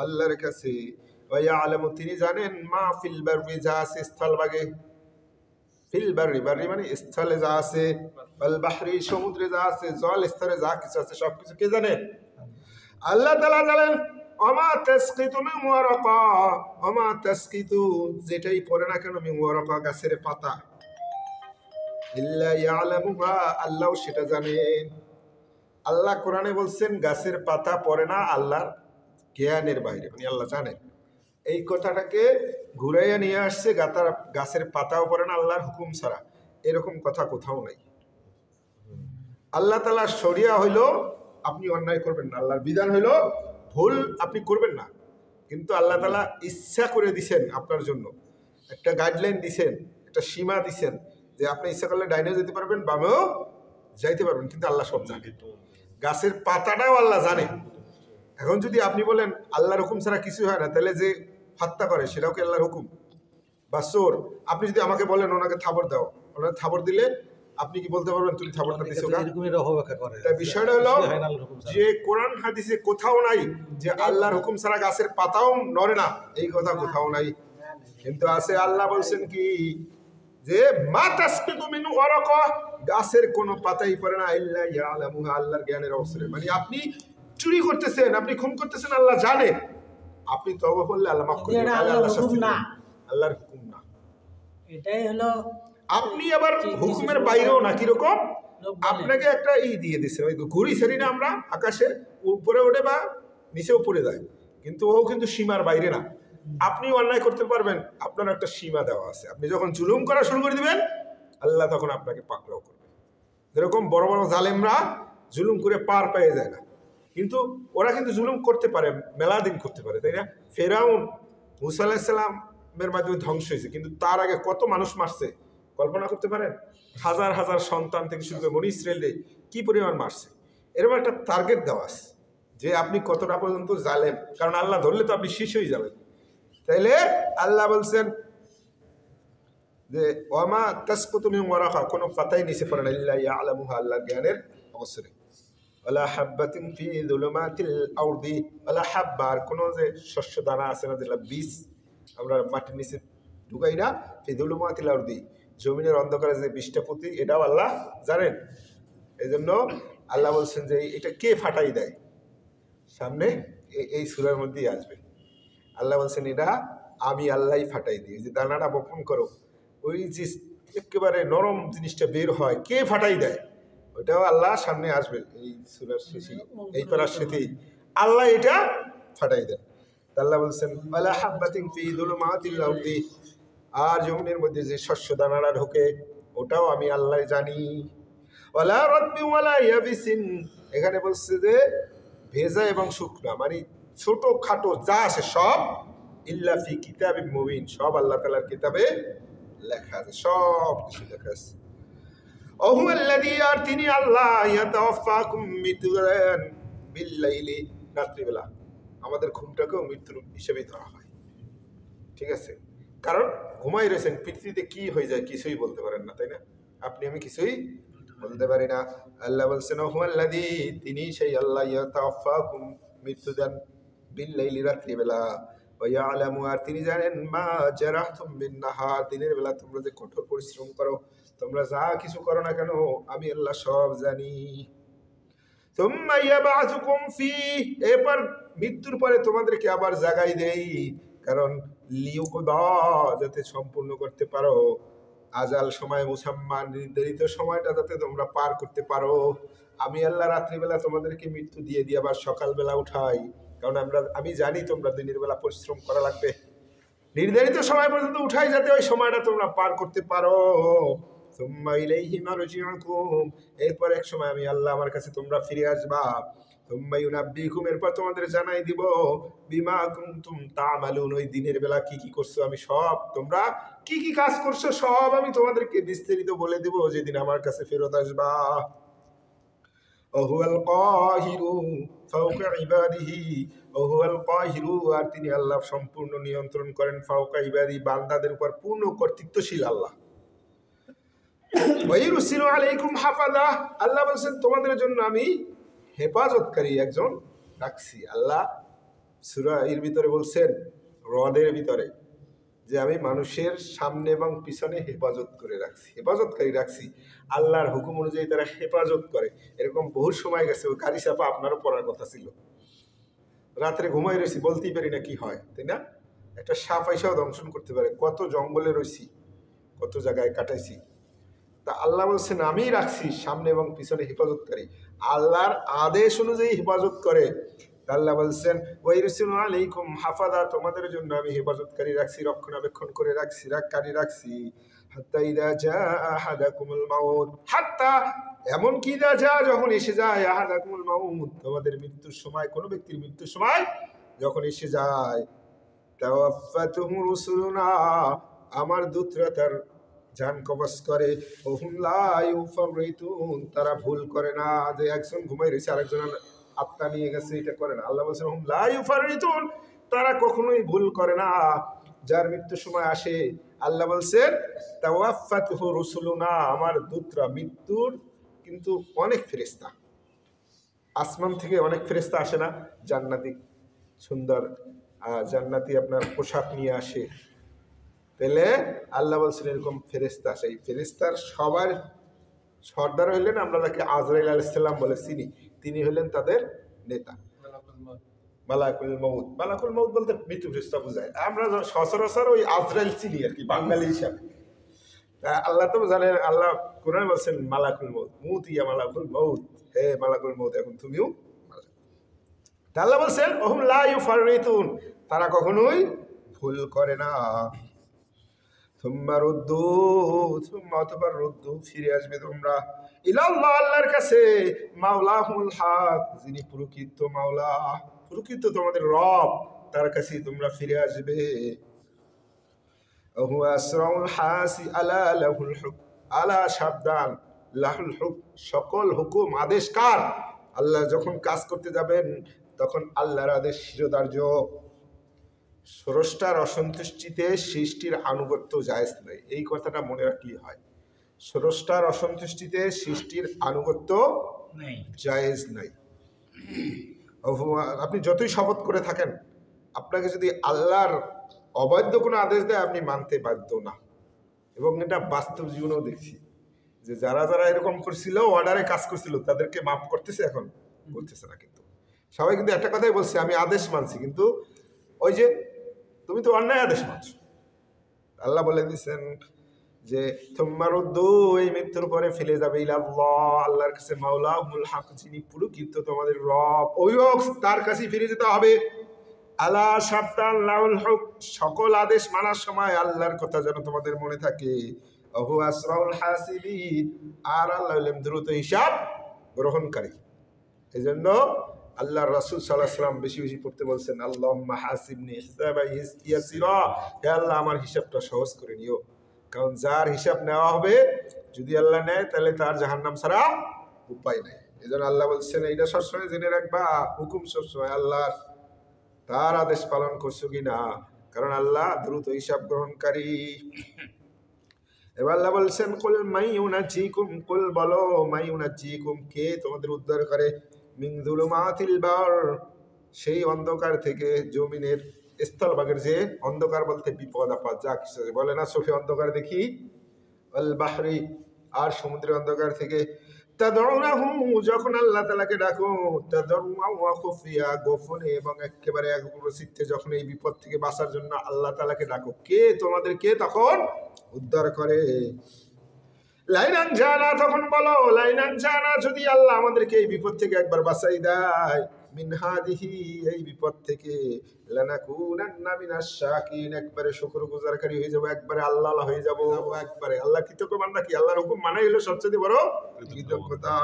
আল্লাহর কাছে। ওয়া ইয়ালামু, তিনি জানেন, মা ফিল বাররি, যা আছে স্থলভাগে, ফিল বাররি, বাররি মানে স্থলে যা আছে, আল বাহরি সমুদ্রে যা আছে, জল স্তরে যা কিছু আছে সবকিছু কে জানে, আল্লাহ তাআলা জানেন। ওমা তাসকিতু মিন ওয়ারাকা, ওমা তাসকিতু যেটাই পড়ে না কেন, মিন ওয়ারাকা গাছের পাতা, ইল্লা ইয়ালামুহা, আল্লাহ সেটা জানেন। আল্লাহ কোরআনে বলছেন গাছের পাতা পড়ে না আল্লাহর জ্ঞানের বাইরে, মানে আল্লাহ জানেন। এই কথাটাকে ঘুরাইয়া নিয়ে আসছে, গাছের পাতাও পড়ে না আল্লাহর হুকুম ছাড়া, এরকম কথা কোথাও নাই। আল্লাহ তাআলার শরিয়া হইল আপনি অন্যায় করবেন না, আল্লাহর বিধান হইল ভুল আপনি করবেন না, কিন্তু আল্লাহ তাআলা ইচ্ছা করে দিছেন আপনার জন্য, একটা গাইডলাইন দিছেন, একটা সীমা দিছেন যে আপনি ইচ্ছা করলে ডাইনেও যেতে পারবেন, বামেও যাইতে পারবেন, কিন্তু আল্লাহ সব জানে। গাছের পাতাটাও আল্লাহ জানে। এখন যদি আপনি বলেন আল্লাহর হুকুম ছাড়া কিছু হয় না, তাহলে যে হত্যা করে সেটাও কি আল্লাহর হুকুম? বা চোর, আপনি যদি আমাকে বলেন ওনাকে থাবড় দাও, ওনাকে থাবড় দিলে আপনি কি বলতে পারবেন তুমি থাবড়টা দিছো না? তাই বিষয়টা হলো যে কোরআন হাদিসে কোথাও নাই যে আল্লাহর হুকুম ছাড়া গাছের পাতাও নড়ে না, এই কথা কোথাও নাই। কিন্তু আছে, আল্লাহ বলছেন কি যে মা তাসকিতু মিন ওয়ারাকা, গাছের কোনো পাতাই পড়ে না, ইল্লা ইয়ালামুহা, আল্লাহর জ্ঞানের অবসরে। মানে আপনি চুরি করতেছেন, আপনি খুন করতেছেন, আল্লাহ জানে, আপনি তওবা করলে আল্লাহ মাফ করে দেন, আল্লাহর শাস্তি না, আল্লাহর হুকুম না, এটাই হলো। আপনি আবার হুকুমের বাইরেও না, কিরকম আপনাকে একটা দিয়ে দিছে, ওই ঘুড়ি ছাড়ি না আমরা, আকাশে উপরে ওঠে বা নিচেও পড়ে যায়, কিন্তু ও কিন্তু সীমার বাইরে না। আপনি অন্যায় করতে পারবেন, আপনার একটা সীমা দেওয়া আছে। আপনি যখন জুলুম করা শুরু করে দিবেন আল্লাহ তখন আপনাকে পাকড়াও করবে। যেরকম বড় বড় জালেমরা জুলুম করে পার পেয়ে যায় না, কিন্তু ওরা কিন্তু জুলুম করতে পারে, মেলা দিন করতে পারে, তাই না? ফেরাউন মুসা আলাইহিস সালামের মাধ্যমে ধ্বংস হয়েছে, কিন্তু তার আগে কত মানুষ মারছে কল্পনা করতে পারেন? হাজার হাজার সন্তান থেকে শুরু করে বনি ইসরায়েলে কি পরিমাণ মারছে। এরকম একটা টার্গেট দেওয়া আছে যে আপনি কতটা পর্যন্ত জালেম, কারণ আল্লাহ ধরলে তো আপনি শেষ হয়ে যাবেন। তাইলে আল্লাহ বলছেন যে ওয়ামা তাসকুতু মিন ওয়ারাকা, কোনো পাতাই নিচে পড়ে না, ইল্লা ইয়ালামুহা, আল্লাহর জ্ঞানের অবসরে। ওয়ালা হাব্বাতিন ফি যুলুমাতিল আরদি, ওয়ালা হাব্বা, আর কোনো যে শস্য দানা আছে না, যেটা বীজ আমরা মাটির নিচে ঢুকাই না, ফি যুলুমাতিল আরদি, জমিনের অন্ধকারে যে বীজটা পুঁতি, এটাও আল্লাহ জানেন। এই জন্য আল্লাহ বলছেন যে এটা কে ফাটাই দেয়, সামনে এই সূরার মধ্যেই আসবে। আল্লাহ বলছেন এটা আমি আল্লাহই ফাটাই দিই। যে দানাটা বপন করো, ওই যে একেবারে নরম জিনিসটা বের হয়, কে ফাটাই দেয়, ওইটাও আল্লাহ সামনে আসবে। এই সূরার শেষে, এই পারার সাথেই আল্লাহ এটা ফাটাই দেন। আল্লাহ বলছেন ওয়ালা হাব্বাতিন ফি যুলুমাতিল আরদি, আর জমিনের মধ্যে যে শস্য দানারা ঢোকে ওটাও আমি আল্লাহ জানি। ওয়ালা রাতবি ওয়ালা ইয়াবিসিন, এখানে বলছে যে ভেজা এবং শুকনা, মানে ছোট খাটো যা আছে সব ইল্লা ফি কিতাবিন মুবিন, সব আল্লাহ তাআলার কিতাবে লেখা আছে, সব কিছু লেখা আছে। ওহুয়াল্লাযী, আর তিনি আল্লাহ, ইয়াতাওয়াফাকুম মৃত্যু দেন বিল্লাইলি, রাত্রিবেলা। আমাদের ঘুমটাকেও মৃত্যুর হিসেবেই ধরা হয়, ঠিক আছে? কারণ ঘুমাই রয়েছেন, পৃথিবীতে কি হয়ে যায় কিছুই বলতে পারেন না, তাই না? আপনি আমি কিছুই বলতে পারি না। আল্লাহ বলছেন ওহুয়াল্লাযী, তিনি সেই আল্লাহ, ইয়াতাওয়াফাকুম মৃত্যু দেন বিল্লাইলি, রাত্রিবেলা, ওয়া ইয়ালামু, আর তিনি জানেন মা জারাহতুম বিন নাহার, দিনের বেলা তোমরা যে কঠোর পরিশ্রম করো, তোমরা যা কিছু করো না কেন আমি আল্লাহ সব জানি। তুম্মা ইয়াবআসুকুম ফীহ, এরপর মৃত্যুর পরে তোমাদেরকে আবার জাগাই দেই, কারণ লিউকদা, যাতে সম্পূর্ণ করতে পারো আজাল, সময় মুসাম্মা, নির্ধারিত সময়টা যাতে তোমরা পার করতে পারো। আমি আল্লাহ রাত্রিবেলা তোমাদেরকে মৃত্যু দিয়ে দিয়ে আবার সকালবেলা উঠাই, কারণ আমি জানি তোমরা দিনের বেলা পরিশ্রম করা লাগবে, নির্ধারিত সময় পর্যন্ত উঠাই যাতে ওই সময়টা তোমরা পার করতে পারো। সুম্মা ইলাইহি মারজিউকুম, এরপর এক সময় আমি আল্লাহ, আমার কাছে তোমরা ফিরে আসবা। সুম্মা ইউনাব্বিকুম, এরপর তোমাদের জানাই দিব বিমা কুনতুম তা'মালুন, ওই দিনের বেলা কি কি করছো, আমি সব, তোমরা কি কি কাজ করছো সব আমি তোমাদেরকে বিস্তারিত বলে দেব যেদিন আমার কাছে ফেরত আসবা। ওহুয়াল কাহিরু ফাওকা ইবাদিহি, ওহুয়াল কাহিরু, আর তিনি আল্লাহ সম্পূর্ণ নিয়ন্ত্রণ করেন, ফাওকা ইবাদি, বান্দাদের উপর পূর্ণ কর্তৃত্বশীল আল্লাহ। ওয়াইরুসিলু আলাইকুম হাফাদা, আল্লাহ বলেন তোমাদের জন্য আমি হেফাজতকারী একজন রাখছি। আল্লাহ সূরা এর ভিতরে বলছেন, হ্রদের ভিতরে, যে আমি মানুষের সামনে এবং পিছনে হেফাজত করে রাখছি, হেফাজতকারী রাখছি। আল্লাহর হুকুম অনুযায়ী তারা হেফাজত করে। এরকম বহু সময় গেছে, ওই গাড়ি চাপা আপনারও পড়ার কথা ছিল, রাত্রে ঘুমাই রয়েছি, বলতেই পারি না কি হয়, তাই না? একটা সাপ আইসাও দংশন করতে পারে। কত জঙ্গলে রয়েছি, কত জায়গায় কাটাইছি। তা আল্লাহ বলছেন আমি রাখছি সামনে এবং পিছনে হেফাজতকারী, আল্লাহর আদেশ অনুযায়ী হেফাজত করে। আল্লাহ বলছেন ওয়াইরসিলু আলাইকুম হাফাদা, তোমাদের জন্য আমি হেফাজতকারী রাখছি, রক্ষণাবেক্ষণ করে রাখছি, রাখকারী রাখছি। হাত্তা ইযা জাআ আহাদাকুমুল মাউত, হাত্তা, এমনকি ইযা জাআ, যখন এসে যায়, আহাদাকুমুল মাউত, তোমাদের মৃত্যুর সময়, কোনো ব্যক্তির মৃত্যুর সময় যখন এসে যায়, তাওয়াফাতুহু রুসুলুনা, আমার দূতরা তার জান কবজ করে, ওহুম লা ইউফাররিতুন, তারা ভুল করে না, যে একজন ঘুমাই রয়েছে আরেকজন আত্মা নিয়ে গেছে, এটা করে না। আল্লাহ বলছেন ওহুম লা ইউফাররিতুন, তারা কখনোই ভুল করে না। যার মৃত্যুর সময় আসে, আল্লাহ বলছেন তাওয়াফাতুহু রুসুলুনা, আমার দূতরা, মৃত্যুর কিন্তু অনেক ফেরেশতা, আসমান থেকে অনেক ফেরেশতা আসে না, জান্নাতি সুন্দর জান্নাতি আপনার পোশাক নিয়ে আসে, তাহলে আল্লাহ বলছেন এরকম ফেরেশতা, সেই ফেরেশতার সবার সর্দার হইলেন, আমরা তাকে আজরাইল আলাইহিস সালাম বলে চিনি, তিনি হলেন তাদের নেতা, মালাকুল মউত। মালাকুল মউত বলতে মৃত্যু ফেরেশতা বোঝায়, আমরা সচরাচর ওই আজরাইল চিনি আর কি বাঙালি হিসাবে। আল্লাহ তো জানেন, আল্লাহ কোরআনে বলছেন মালাকুল মউত, মুত ইয়া মালাকুল মউত, হে মালাকুল মউত, এখন তুমিও। আল্লাহ বলছেন ওহুম লা ইউফাররিতুন, তারা কখনোই ভুল করে না। অতঃপর রুদ্দু, ফিরে আসবে তোমরা, ইলাল্লাহ, আল্লাহর কাছে, মাওলাহুল হক, যিনি প্রকৃত মাওলা, প্রকৃত তোমাদের রব, তার কাছে তোমরা ফিরে আসবে। হুয়া আসরাউল হাসি, আলা লাহুল হুক, আলা, সাবধান, লাহুল হুক, সকল হুকুম আদেশ কার? আল্লাহ। যখন কাজ করতে যাবেন তখন আল্লাহর আদেশ শিরোধার্য। স্রষ্টার অসন্তুষ্টিতে সৃষ্টির আনুগত্য জায়েজ নয়, এই কথাটা মনে রাখলেই হয়। স্রষ্টার অসন্তুষ্টিতে সৃষ্টির আনুগত্য জায়েজ নাই। আপনি যতই শপথ করে থাকেন, আপনাকে যদি আল্লাহর অবাধ্য কোনো আদেশ দেয় আপনি মানতে বাধ্য না। এবং এটা বাস্তব জীবনেও দেখছি যে যারা যারা এরকম করছিল, অর্ডারে কাজ করছিল, তাদেরকে মাফ করতেছে, এখন করতেছে না। কিন্তু সবাই কিন্তু একটা কথাই বলছে, আমি আদেশ মানছি, কিন্তু ওই যে তুমি তো অন্যায় আদেশ মানছো। আল্লাহ বলে দিচ্ছেন যে তুমারুদ্দু, এই মৃত্যুর পরে ফেলে যাবে ইলাল্লাহ, আল্লাহর কাছে, মাওলাহুল হক, যিনি প্রকৃত তোমাদের রব, ওই হোক, তার কাছে ফিরে যেতে হবে। আলা সাবধান লাউল হক, সকল আদেশ মানার সময় আল্লাহর কথা যেন তোমাদের মনে থাকে। অহু আসরাউল হাসিবিন, আর আল্লাহ হলেন দ্রুত হিসাব গ্রহণকারী। এই জন্য আল্লাহ রাসূল সাল্লাল্লাহু আলাইহি ওয়াসাল্লাম বেশি বেশি পড়তে বলছেন, আল্লাহুম্মা হাসিবনি হিসাবান ইয়াসিরা, হে আল্লাহ আমার হিসাবটা সহজ করে নিও। কারণ যার হিসাব নেওয়া হবে, যদি আল্লাহ নেয় তাহলে তার জাহান্নাম ছাড়া উপায় নেই। এই জন্য আল্লাহ বলছেন এইটা সবসময় জেনে রাখবা, হুকুম সবসময় আল্লাহর, তার আদেশ পালন করছো কিনা, কারণ আল্লাহ দ্রুত হিসাব গ্রহণকারী। এবার আল্লাহ বলছেন কুল মাইউনাজিকুম, কুল বলো মাইউনাজিকুম, কে তোমাদের উদ্ধার করে, মিন যুলুমাতিল বার, সেই অন্ধকার থেকে জমিনের স্থলভাগের যে অন্ধকার বলতে বিপদ আপদ যা কিছু আছে, বলে না চোখে অন্ধকার দেখি, আল বাহরি, আর সমুদ্রের অন্ধকার থেকে, তাদউনাহু, যখন আল্লাহ তাআলাকে ডাকো, তাদরুআন ওয়া খুফিয়া, গোপনে এবং একেবারে একগুঁড়ো চিত্তে যখন এই বিপদ থেকে বাঁচার জন্য আল্লাহ তাআলাকে ডাকো, কে তোমাদেরকে তখন উদ্ধার করে। লাইনান জানা, তখন বলো লাইনান জানা, যদি আল্লাহ আমাদেরকে এই বিপদ থেকে একবার বাঁচাই দেয়, মিন হাদিহি, এই বিপদ থেকে, লানাকুনান্না মিনাশ শাকিরিন, একবারে শুকরগুজারকারী হয়ে যাব, একবারে আল্লাহ হয়ে যাব, একবারে আল্লাহ কৃতজ্ঞ বান্দা। কি আল্লাহর হুকুম মানাই হলো সবচেয়ে বড় কৃতজ্ঞতা।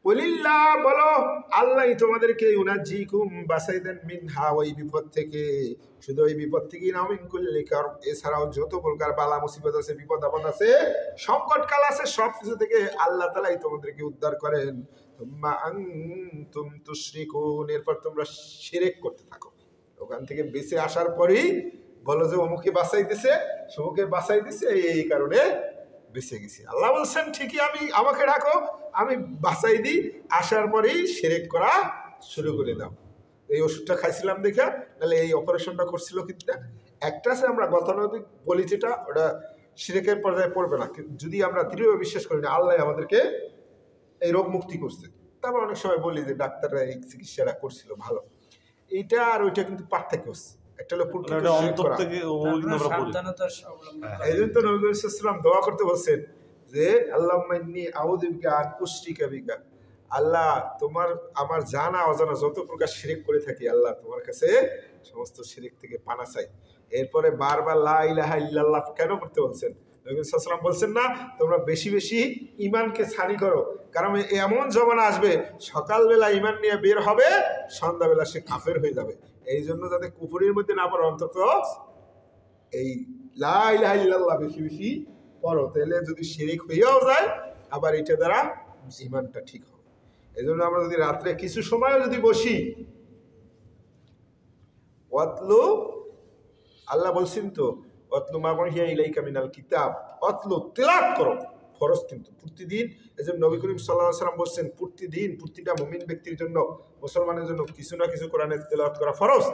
কুলিল্লাহ, বলো আল্লাহই তোমাদেরকে ইউনাজ্জিকুম, বাঁচাই দেন, মিনহা, ওই বিপদ থেকে, শুধু ওই বিপদ থেকেই না, মিন কুল্লি কারব, এছাড়াও যত প্রকার বালা মুসিবত আছে, বিপদ আপদ আছে, সংকটকাল আছে, সব কিছু থেকে আল্লাহ তাআলাই তোমাদেরকে উদ্ধার করেন। তুম্মা আনতুম তুশরিকুন, এরপর তোমরা শিরক করতে থাকো। ওখান থেকে বেঁচে আসার পরেই বলো যে অমুকে বাঁচাই দিছে, সমুকে বাঁচাই দিছে, এই কারণে বেঁচে গেছি। আল্লাহ বলছেন ঠিকই, আমাকে ডাকো, আমি বাঁচাই দিই, আসার পরেই শিরক করা শুরু করে দাও। এই ওষুধটা খাইছিলাম দেখা, তাহলে এই অপারেশনটা করছিল কিন্তু একটা আছে, আমরা গতানুগতিক বলি যেটা, ওটা শিরকের পর্যায়ে পড়বে না। যদি আমরা দৃঢ় বিশ্বাস করি না আল্লাহ আমাদেরকে এই রোগ মুক্তি করছে, তারপর অনেক সময় বলি যে ডাক্তাররা এই চিকিৎসাটা করছিল ভালো, এইটা আর ওইটা কিন্তু পার্থক্য আছে। একটা হলো প্রকৃত এটা শিরক অন্তর করা। থেকে আমরা বলি। সাবধানতা অবলম্বন করা। এই জন্য তো নবী সাল্লাল্লাহু আলাইহি ওয়াসাল্লাম দোয়া করতে বলছেন যে আল্লাহুম্মা ইন্নী আউযু বিকা আন উশরিকা বিকা, আল্লাহ তোমার আমার জানা অজানা যত প্রকার শিরক করে থাকি, আল্লাহ তোমার কাছে সমস্ত শিরক থেকে পানা চাই। এরপরে বারবার লা ইলাহা ইল্লাল্লাহ কেন করতে বলছেন? নবী সাল্লাল্লাহু আলাইহি ওয়াসাল্লাম বলছেন না, তোমরা বেশি বেশি ঈমানকে ছানি করো, কারণ এমন জমানা আসবে সকালবেলা ঈমান নিয়ে বের হবে, সন্ধ্যাবেলা সে কাফের হয়ে যাবে। এই জন্য যাতে কুফরির মধ্যে না পড়ে, অন্তত এই লা ইলাহা ইল্লাল্লাহ বেশি বেশি পড়ো, তাহলে যদি শিরক হইয়াও যায় আবার এটা দ্বারা ঈমানটা ঠিক হবে। এই জন্য আমরা যদি রাত্রে কিছু সময় যদি বসি, ওয়াতলু, আল্লাহ বলছেন তো ওয়াতলু মা উহিয়া ইলাইকা মিনাল কিতাব, ওয়াতলু, তিলাওয়াত করো, ফরজ কিন্তু প্রতিদিন। এই জন্য নবী করিম সাল্লাল্লাহু আলাইহি ওয়াসাল্লাম বলছেন প্রতিদিন প্রতিটা মুমিন ব্যক্তির জন্য, মুসলমানের জন্য কিছু না কিছু কোরআনের তিলাওয়াত করা ফরজ।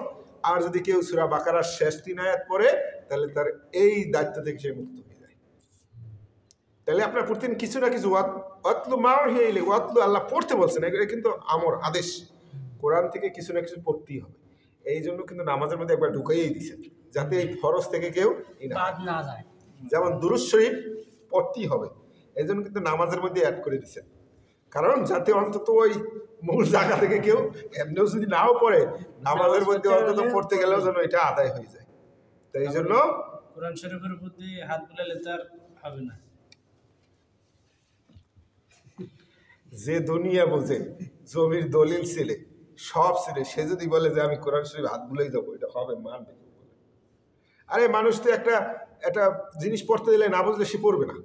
আর যদি কেউ সূরা বাকারার শেষ 3 আয়াত পড়ে, তাহলে তার এই দায়িত্ব থেকে সে মুক্ত হয়ে যায়। তাহলে আপনার প্রতিদিন কিছু না কিছু ওয়াতলু মা উহিয়া ইলাইকা, ওয়াতলু আল্লাহ পড়তে বলছেন, এটা কিন্তু আমর আদেশ, কোরআন থেকে কিছু না কিছু পড়তেই হবে। এই জন্য কিন্তু নামাজের মধ্যে একবার ঢুকাইয়েই দিয়েছেন, যাতে এই ফরজ থেকে কেউ বাদ না যায়। যেমন দুরূদ শরীফ পড়তেই হবে, এই জন্য কিন্তু নামাজের মধ্যে অ্যাড করে দিচ্ছেন, কারণ যাতে অন্তত ওই মূল জায়গা থেকে কেউ এমনিও যদি নাও পড়ে, নামাজের মধ্যে অন্তত পড়তে গেলেও যেন এটা আদায় হয়ে যায়। তো এই জন্য কোরআন শরীফের উপর দিয়ে হাত বুলালে তার হবে না। যে দুনিয়া বোঝে, জমির দলিল ছেলে, সব ছেলে, সে যদি বলে যে আমি কোরআন শরীফ হাত বুলাই যাবো, এটা হবে? মানবে? আরে মানুষ তো একটা জিনিস পড়তে দিলে না বুঝলে সে পড়বে না,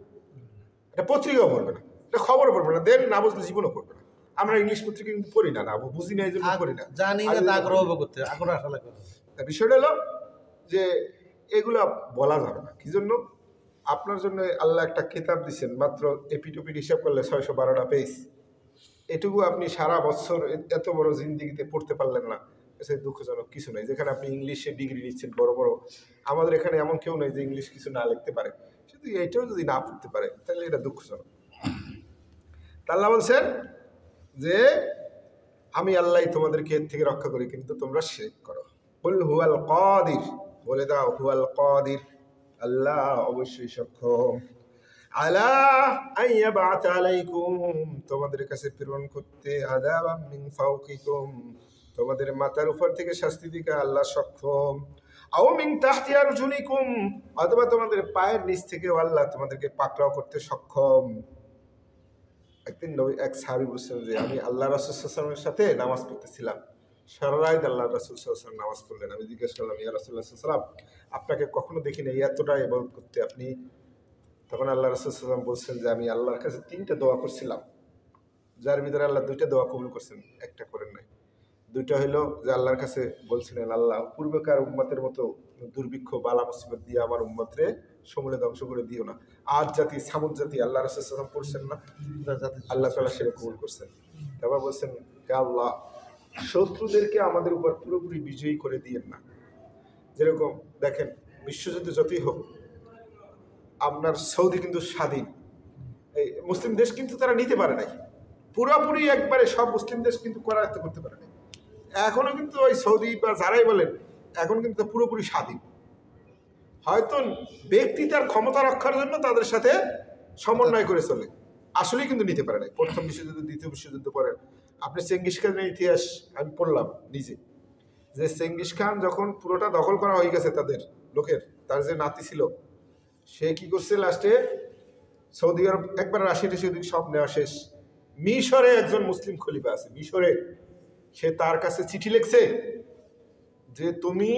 এটা পত্রিকাও পড়বে না, এটা খবরও পড়বে না, দেন না বুঝলে জীবনও পড়বে না। আমরা ইংলিশ পত্রিকা কিন্তু পড়ি না, বুঝি না, এই জন্য পড়ি না, জানি না, তা আগ্রহ করতে আগ্রহ আসা লাগবে। বিষয়টা হলো যে এগুলা বলা যাবে না। কি জন্য? আপনার জন্য আল্লাহ একটা কিতাব দিচ্ছেন, মাত্র এপিটুপিট হিসাব করলে 612টা পেজ, এটুকু আপনি সারা বছর এত বড় জিন্দিগিতে পড়তে পারলেন না, এসে দুঃখজনক কিছু নাই। যেখানে আপনি ইংলিশে ডিগ্রি নিচ্ছেন বড় বড়, আমাদের এখানে এমন কেউ নেই যে ইংলিশ কিছু না লিখতে পারে, শুধু এইটাও যদি না পড়তে পারে, তাহলে এটা দুঃখজনক। আল্লাহ বলছেন যে আমি আল্লাহ তোমাদেরকে এর থেকে রক্ষা করি, কিন্তু তোমরা শিরক করো। কুল হুয়াল কাদির, বলে দাও হুয়াল কাদির, আল্লাহ অবশ্যই সক্ষম, আলা আইয়াবাত আলাইকুম, তোমাদের কাছে প্রেরণ করতে, আযাবাম মিন ফাওকিকুম, তোমাদের মাথার উপর থেকে শাস্তি দিকে আল্লাহ সক্ষম। আও মিন তাহতি আরজুলিকুম, অথবা তোমাদের পায়ের নিচ থেকে আল্লাহ তোমাদেরকে পাকড়াও করতে সক্ষম। একদিন এক সাহাবী বলছেন যে আমি আল্লাহ রাসূল সাল্লাল্লাহু আলাইহি ওয়াসাল্লামের সাথে নামাজ পড়তেছিলাম, সারা রাত আল্লাহ রাসূল সাল্লাল্লাহু আলাইহি ওয়াসাল্লাম নামাজ পড়লেন। আমি জিজ্ঞেস করলাম, ইয়া রাসূলুল্লাহ সাল্লাল্লাহু আলাইহি ওয়াসাল্লাম, আপনাকে কখনো দেখি না এতটা ইবাদত করতে আপনি। তখন আল্লাহ রাসূল সাল্লাল্লাহু আলাইহি ওয়াসাল্লাম বলছেন যে আমি আল্লাহর কাছে 3টা দোয়া করছিলাম, যার ভিতরে আল্লাহ 2টা দোয়া কবুল করছেন, একটা করেন নাই। 2টা হইলো যে আল্লাহর কাছে বলছিলেন, আল্লাহ পূর্বেকার উম্মতের মতো দুর্ভিক্ষ বালা মুসিবত দিয়ে আমার উম্মতরে সমূলে ধ্বংস করে দিও না। আজ জাতি সামুদ জাতি আল্লাহ রাসূল সাল্লাল্লাহু আলাইহি ওয়াসাল্লাম পড়ছেন না, আল্লাহ তাআলা সেটা কবুল করছেন। তারপর বলছেন, হে আল্লাহ, শত্রুদেরকে আমাদের উপর পুরোপুরি বিজয়ী করে দিয়েন না। যেরকম দেখেন, বিশ্বযুদ্ধ যতই হোক, আপনার সৌদি কিন্তু স্বাধীন, এই মুসলিম দেশ কিন্তু তারা নিতে পারে নাই পুরোপুরি, একবারে সব মুসলিম দেশ কিন্তু করায়ত্ত করতে পারে নাই। এখনো কিন্তু ওই সৌদি বা যারাই বলেন, এখন কিন্তু পুরোপুরি স্বাধীন। হয়তো ব্যক্তি তার ক্ষমতা রক্ষার জন্য তাদের সাথে সমন্বয় করে চলে, আসলেই কিন্তু নিতে পারে নাই। প্রথম বিশ্বযুদ্ধ, দ্বিতীয় বিশ্বযুদ্ধ পরে আপনি চেঙ্গিস খানের ইতিহাস আমি পড়লাম নিজে, যে চেঙ্গিস খান যখন পুরোটা দখল করা হয়ে গেছে তাদের লোকের, তার যে নাতি ছিল সে কি করছে, লাস্টে সৌদি আরব একবার রাশিয়া টাশিয়া সব নেওয়া শেষ, মিশরে একজন মুসলিম খলিফা আছে মিশরে, সে তার কাছে চিঠি লিখছে যে তুমি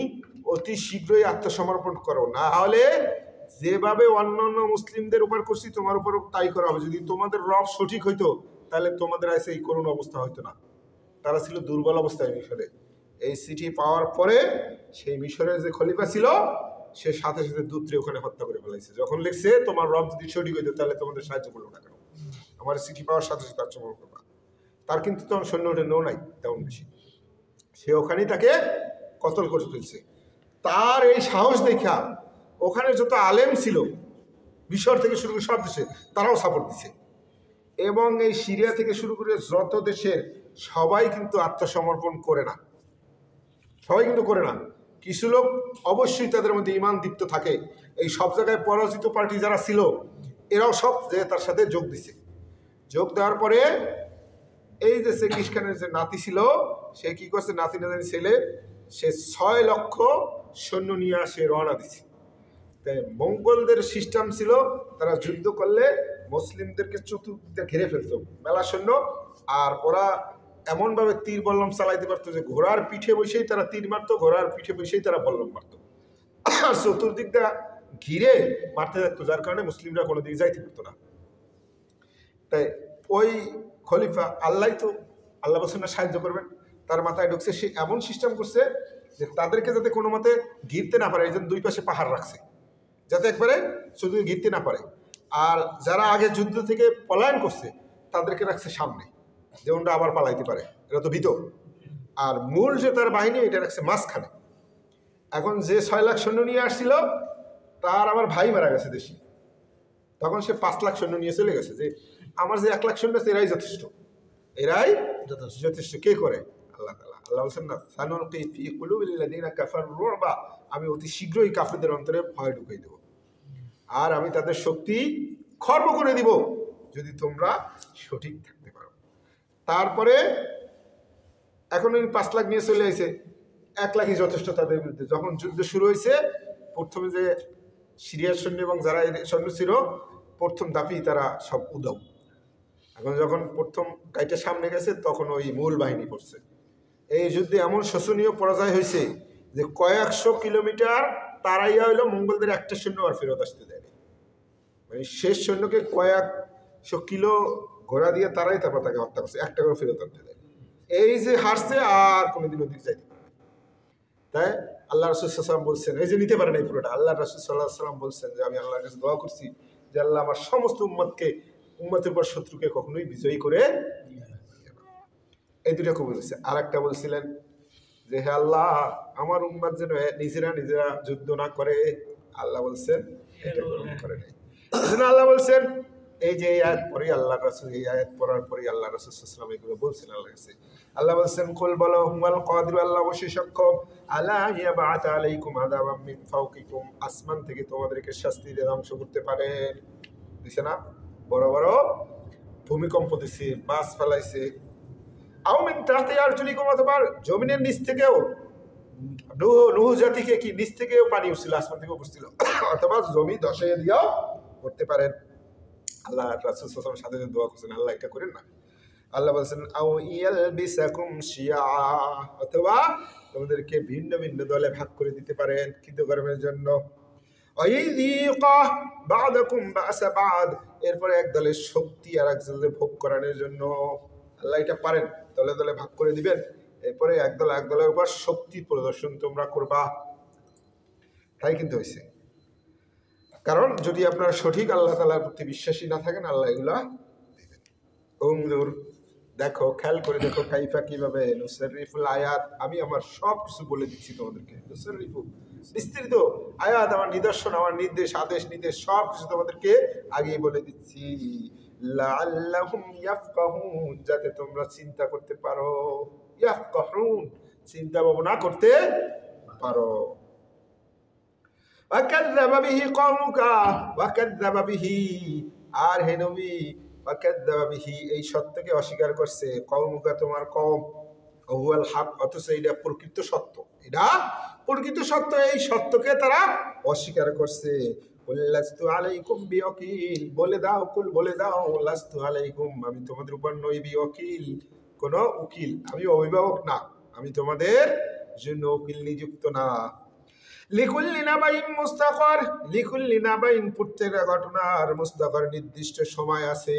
অতি শীঘ্রই আত্মসমর্পণ করো, না হলে যেভাবে অন্যান্য মুসলিমদের উপর করছি তোমার উপর তাই করা হবে। যদি তোমাদের রব সঠিক হইতো তাহলে তোমাদের আছে এই করুণ অবস্থা হইতো না। তারা ছিল দুর্বল অবস্থায় মিশরে। এই চিঠি পাওয়ার পরে সেই মিশরের যে খলিফা ছিল সে সাথে সাথে দূতরে ওখানে হত্যা করে ফেলাইছে। যখন লিখছে তোমার রব যদি সঠিক হইতো তাহলে তোমাদের সাহায্য করলো না কেন, আমার চিঠি পাওয়ার সাথে সাথে আচরণ করবা। তার কিন্তু তখন সৈন্য টেন্যও নাই তেমন বেশি, সে ওখানেই তাকে কতল করে ফেলছে। তার এই সাহস দেখা ওখানে যত আলেম ছিল মিশর থেকে শুরু করে সব দেশে তারাও সাপোর্ট দিছে, এবং এই সিরিয়া থেকে শুরু করে যত দেশের সবাই কিন্তু আত্মসমর্পণ করে না, সবাই কিন্তু করে না। কিছু লোক অবশ্যই তাদের মধ্যে ঈমান দীপ্ত থাকে। এই সব জায়গায় পরাজিত পার্টি যারা ছিল এরাও সব যে তার সাথে যোগ দিছে। যোগ দেওয়ার পরে এই যে চেঙ্গিস খানের যে নাতি ছিল সে কি করছে, নাতি নাতি ছেলে, সে 6 লক্ষ সৈন্য নিয়ে আসে রওনা দিছে। তাই মঙ্গলদের সিস্টেম ছিল তারা যুদ্ধ করলে মুসলিমদেরকে চতুর্দিকে ঘিরে ফেলতো মেলা সৈন্য, আর ওরা এমনভাবে তীর বল্লম চালাইতে পারতো যে ঘোড়ার পিঠে বসেই তারা তীর মারতো, ঘোড়ার পিঠে বসেই তারা বল্লম মারতো, আর চতুর্দিকটা ঘিরে মারতে থাকতো, যার কারণে মুসলিমরা কোনো দিকে যাইতে পারতো না। তাই ওই খলিফা আল্লাহ বলছেন না সাহায্য করবেন, তার মাথায় ঢুকছে, সে এমন সিস্টেম করছে যে তাদেরকে যাতে কোনো মতে ঘিরতে না পারে, এই জন্য 2 পাশে পাহাড় রাখছে যাতে একবারে শুধু ঘিরতে না পারে। আর যারা আগে যুদ্ধ থেকে পলায়ন করছে তাদেরকে রাখছে সামনে, যেমনটা আবার পালাইতে পারে, এরা তো ভীত। আর মূল যে তার বাহিনী এটা রাখছে মাঝখানে। এখন যে 6 লাখ সৈন্য নিয়ে আসছিল তার আবার ভাই মারা গেছে দেশি, তখন সে 5 লাখ সৈন্য নিয়ে চলে গেছে, যে আমার যে 1 লাখ সৈন্য আছে এরাই যথেষ্ট, এরাই যথেষ্ট। কে করে? আল্লাহ তাআলা। আল্লাহ বলছেন না, সানুলকি ফি কুলুবিল লাযিনা কাফারু রুবা, আমি অতি শীঘ্রই কাফেরদের অন্তরে ভয় ঢুকিয়ে দেব, আর আমি তাদের শক্তি খর্ব করে দিব যদি তোমরা সঠিক থাকতে পারো। তারপরে এখন ওই 5 লাখ নিয়ে চলে আসে, 1 লাখই যথেষ্ট তাদের বিরুদ্ধে। যখন যুদ্ধ শুরু হয়েছে, প্রথমে যে সিরিয়ার সৈন্য এবং যারা সৈন্য ছিল প্রথম দাপি তারা সব উদাও। এখন যখন প্রথম গাইটা সামনে গেছে তখন ওই মূল বাহিনী পড়ছে। এই যুদ্ধে এমন শোচনীয় পরাজয় হয়েছে যে কয়েকশো কিলোমিটার তারাইয়া হইলো মঙ্গলদের একটা সৈন্য আর ফেরত আসতে দেয়নি, মানে শেষ সৈন্যকে কয়েকশো কিলো ঘোড়া দিয়ে তারাই তারপর তাকে হত্যা করছে, একটা করে ফেরত আনতে দেয়। এই যে হারছে আর কোনোদিন ওদিক যাইতে পারে। তাই আল্লাহ রাসূল সাল্লাল্লাহু আলাইহি ওয়াসাল্লাম বলছেন, এই যে নিতে পারে না এই পুরোটা, আল্লাহ রাসূল সাল্লাল্লাহু আলাইহি ওয়াসাল্লাম বলছেন যে আমি আল্লাহর কাছে দোয়া করছি যে আল্লাহ আমার সমস্ত উম্মতের উপর শত্রুকে কখনোই বিজয়ী করে। এই 2টা কবুল হয়েছে। আর একটা বলছিলেন যে হে আল্লাহ আমার উম্মত যেন নিজেরা যুদ্ধ না করে। আল্লাহ বলছেন এটা গ্রহণ করে নাই। এজন্য আল্লাহ বলছেন, এই যে এই আয়াত পরে আল্লাহ রাসূল, এই আয়াত পড়ার পরে আল্লাহ রাসূল সাল্লাল্লাহু আলাইহি ওয়াসাল্লাম এগুলো বলছেন আল্লাহর কাছে। আল্লাহ বলছেন, কুল বলো হুয়াল কাদির, আল্লাহ অবশ্যই সক্ষম, আলা ইয়াবাআত আলাইকুম আযাবাম মিন ফাওকিকুম, আসমান থেকে তোমাদেরকে শাস্তি দিয়ে ধ্বংস করতে পারেন। দিছে না, বড় বড় ভূমিকম্প দিছে, বাস ফেলাইছে, আও মিন তাহতি আরজুলিকুম, অথবা জমিনের নিচ থেকেও, নূহ জাতিকে কি নিচ থেকেও পানি উঠছিল, আসমান থেকেও পড়ছিল, অথবা জমি ধসে দিয়েও করতে পারেন। আল্লাহ রাসূল সাল্লাল্লাহু আলাইহি ওয়াসাল্লামের সাথে দোয়া করছেন, আল্লাহ এটা করেন না। আল্লাহ বলছেন আও ইয়ালবিসাকুম শিয়া, অথবা তোমাদেরকে ভিন্ন ভিন্ন দলে ভাগ করে দিতে পারেন কৃতকর্মের জন্য। ওয়াইযীকা বা'দাকুম বা'সা বা'দ, এরপরে এক দলের শক্তি আর এক দলের ভোগ করানোর জন্য আল্লাহ এটা পারেন, দলে দলে ভাগ করে দিবেন, এরপরে এক দলের উপর শক্তি প্রদর্শন তোমরা করবা। তাই কিন্তু হয়েছে। কারণ যদি আপনারা সঠিক আল্লাহ তাআলার প্রতি বিশ্বাসী না থাকেন, আল্লাহ এগুলা দিবেন। উনজুর, দেখো, খেয়াল করে দেখো, কাইফা কিভাবে নুসাররিফুল আয়াত, আমি আমার সব কিছু বলে দিচ্ছি তোমাদেরকে। নুসাররিফু বিস্তৃত আয়াত, আমার নিদর্শন, আমার নির্দেশ, আদেশ নির্দেশ সব কিছু তোমাদেরকে আগেই বলে দিচ্ছি। লাআল্লাহুম ইয়াফকাহুন, যাতে তোমরা চিন্তা করতে পারো। ইয়াফকাহুন, চিন্তা ভাবনা করতে পারো। ওয়াকাযযাবা বিহি কওমুকা, ওয়াকাযযাবা বিহি, আর হে নবী, ওয়াকাযযাবা বিহি, এই সত্যকে অস্বীকার করছে, কওমুকা, তোমার কওম, হুয়াল হক, অথচ এটা প্রকৃত সত্য, এটা প্রকৃত সত্য, এই সত্যকে তারা অস্বীকার করছে। কুল লাস্তু আলাইকুম বিওয়াকিল, বলে দাও, কুল বলে দাও, লাস্তু আলাইকুম, আমি তোমাদের উপর নই বিওয়াকিল, কোনো উকিল, আমি অভিভাবক না, আমি তোমাদের জন্য উকিল নিযুক্ত না। লিকুল্লি নাবাইন মুস্তাকর, লিকুল্লি নাবাইন, প্রত্যেকটা ঘটনার মুস্তাকর নির্দিষ্ট সময় আছে।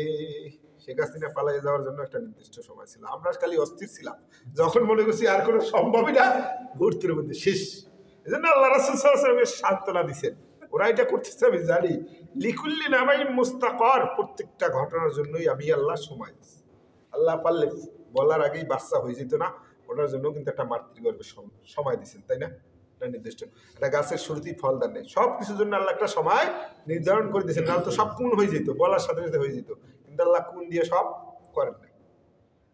শেখ হাসিনা পালিয়ে যাওয়ার জন্য একটা নির্দিষ্ট সময় ছিল, আমরা খালি অস্থির ছিলাম, যখন মনে করছি আর কোনো সম্ভবই না, ঘুরতে মধ্যে শেষ। এই জন্য আল্লাহ রাসূল সাল্লাল্লাহু আলাইহি ওয়াসাল্লাম সান্ত্বনা দিচ্ছেন, ওরা এটা করতেছে আমি জানি। লিকুল্লি নাবাইন মুস্তাকর, প্রত্যেকটা ঘটনার জন্যই আমি আল্লাহ সময় দিচ্ছি। আল্লাহ পারলে বলার আগেই বাচ্চা হয়ে যেত না, ওটার জন্য কিন্তু একটা মাতৃগর্ভে সময় দিচ্ছেন, তাই না? নির্দিষ্ট একটা গাছের শুরুতেই ফল দেন নেই, সব কিছুর জন্য আল্লাহ একটা সময় নির্ধারণ করে দিয়েছেন, নাহলে তো সব কোন হয়ে যেত, বলার সাথে সাথে হয়ে যেত, কিন্তু আল্লাহ কোন দিয়ে সব করেন না।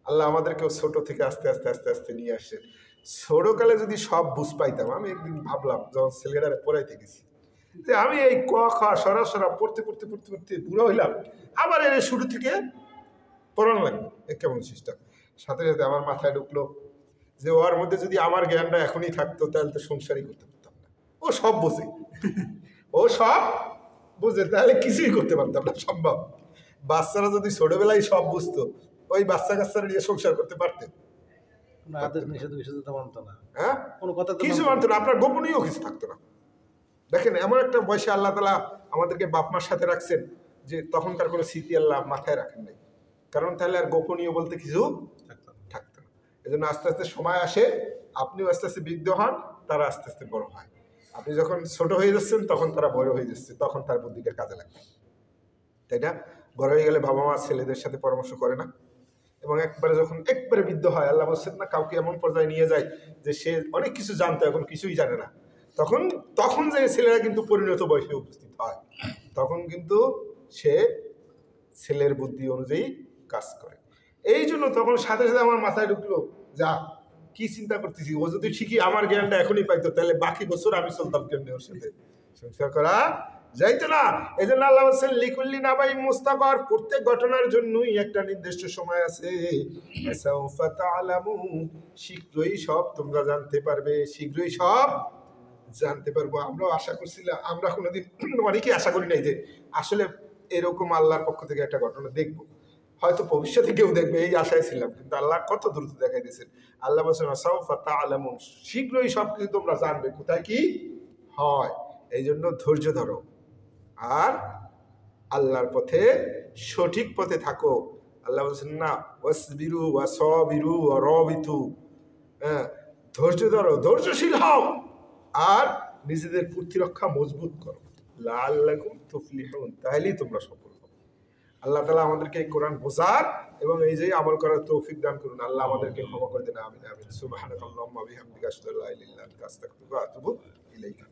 আল্লাহ আমাদেরকেও ছোট থেকে আস্তে আস্তে আস্তে আস্তে নিয়ে আসছেন। ছোটকালে যদি সব বুঝ পাইতাম, আমি একদিন ভাবলাম যখন ছেলেটারে পড়াইতে গেছি, যে আমি এই ক খ সরা পড়তে পড়তে পড়তে পড়তে বুড়ো হইলাম, আবার এর শুরু থেকে পড়ানো লাগবে, এ কেমন সিস্টেম। সাথে সাথে আমার মাথায় ঢুকলো যে ওর মধ্যে যদি আমার জ্ঞানটা এখনই থাকতো, তাহলে তো সংসারই করতে পারতাম না। ও সব বোঝে, ও সব বুঝে, তাহলে কিছুই করতে পারতাম না, সম্ভব। বাচ্চারা যদি ছোটবেলায় সব বুঝতো, ওই বাচ্চা কাচ্চারা নিয়ে সংসার করতে পারতেন? কোনো আদেশ নিষেধ তো মানতো না, হ্যাঁ, কোনো কথা তো কিছু মানতো না, আপনার গোপনীয় কিছু থাকতো না। দেখেন, এমন একটা বয়সে আল্লাহ তাআলা আমাদেরকে বাপ মার সাথে রাখছেন যে তখনকার কোনো স্মৃতি আল্লাহ মাথায় রাখেন নাই, কারণ তাহলে আর গোপনীয় বলতে কিছু থাকতো না। এই জন্য আস্তে আস্তে সময় আসে, আপনিও আস্তে আস্তে বৃদ্ধ হন, তারা আস্তে আস্তে বড় হয়। আপনি যখন ছোট হয়ে যাচ্ছেন, তখন তারা বড় হয়ে যাচ্ছে, তখন তার বুদ্ধিকে কাজে লাগবে, তাই না? বড় হয়ে গেলে বাবা মা ছেলেদের সাথে পরামর্শ করে না, এবং যখন একবারে বৃদ্ধ হয়, আল্লাহ বলছেন না, কাউকে এমন পর্যায়ে নিয়ে যায় যে সে অনেক কিছু জানতো, এখন কিছুই জানে না, তখন যে ছেলেরা কিন্তু পরিণত বয়সে উপস্থিত হয়, তখন কিন্তু সে ছেলের বুদ্ধি অনুযায়ী কাজ করে। এই জন্য তখন সাথে সাথে আমার মাথায় ঢুকলো, যা কি চিন্তা করতেছি, ও যদি ঠিকই আমার জ্ঞানটা এখনই পাইতো, তাহলে বাকি বছর আমি চলতাম কেমনি ওর সাথে, সংসার করা যাইতো না। এই জন্য আল্লাহ বলছেন লিকুল্লি নাবাইন মুস্তাকর, প্রত্যেক ঘটনার জন্যই একটা নির্দিষ্ট সময় আছে। সাউফা তা'লামুন, শীঘ্রই সব তোমরা জানতে পারবে, শীঘ্রই সব জানতে পারবো। আমরাও আশা করছিলাম, আমরা কোনোদিন অনেকেই আশা করি নাই যে আসলে এরকম আল্লাহর পক্ষ থেকে একটা ঘটনা দেখবো, হয়তো ভবিষ্যতে কেউ দেখবে, এই আশায় ছিলাম, কিন্তু আল্লাহ কত দ্রুত দেখাই দিয়েছেন। আল্লাহ বলছেন সাউফা তা'লামুন, শীঘ্রই সব কিছু তোমরা জানবে কোথায় কি হয়। এই জন্য ধৈর্য ধরো আর আল্লাহর পথে, সঠিক পথে থাকো। আল্লাহ বলছেন না, ওয়াসবিরু ওয়াসাবিরু ওয়ারাবিতু, হ্যাঁ, ধৈর্য ধরো, ধৈর্যশীল হও, আর নিজেদের প্রতিরক্ষা মজবুত করো, লাআল্লাকুম তুফলিহুন, তাহলেই তোমরা সফল হবে। আল্লাহ তাআলা আমাদেরকে এই কোরআন বোঝার এবং এই যে আমল করার তৌফিক দান করুন। আল্লাহ আমাদেরকে ক্ষমা করে দেন, আমিন আমিন। সুবহানাকাল্লাহুম্মা বিহামদিকা আশহাদু আল্লা ইলাহা ইল্লা আনতা আস্তাগফিরুকা ওয়া আতুবু ইলাইকা।